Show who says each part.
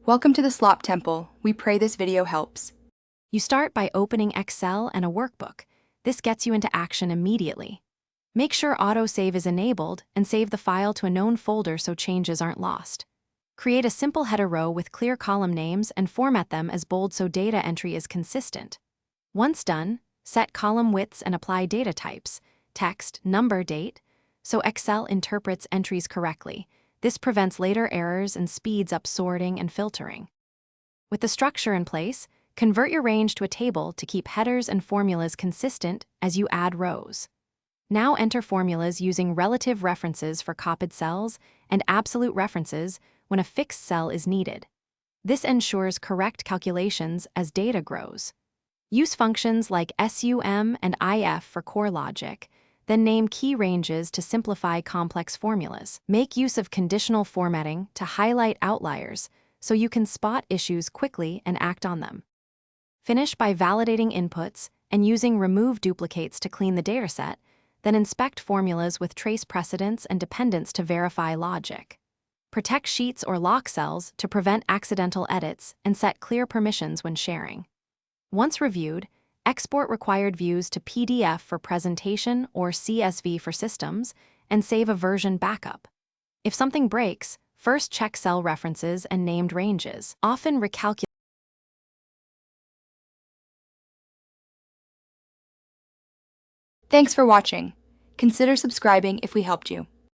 Speaker 1: Welcome to the Slop Temple. We pray this video helps.
Speaker 2: You start by opening Excel and a workbook. This gets you into action immediately. Make sure autosave is enabled and save the file to a known folder so changes aren't lost. Create a simple header row with clear column names and format them as bold so data entry is consistent. Once done, set column widths and apply data types, text, number, date, so Excel interprets entries correctly. This prevents later errors and speeds up sorting and filtering. With the structure in place, convert your range to a table to keep headers and formulas consistent as you add rows. Now enter formulas using relative references for copied cells and absolute references when a fixed cell is needed. This ensures correct calculations as data grows. Use functions like sum and if for core logic, then name key ranges to simplify complex formulas. Make use of conditional formatting to highlight outliers so you can spot issues quickly and act on them. Finish by validating inputs and using remove duplicates to clean the dataset, then inspect formulas with trace precedents and dependents to verify logic. Protect sheets or lock cells to prevent accidental edits and set clear permissions when sharing. Once reviewed, export required views to PDF for presentation or CSV for systems, and save a version backup. If something breaks, first check cell references and named ranges. Often recalculate.
Speaker 1: Thanks for watching. Consider subscribing if we helped you.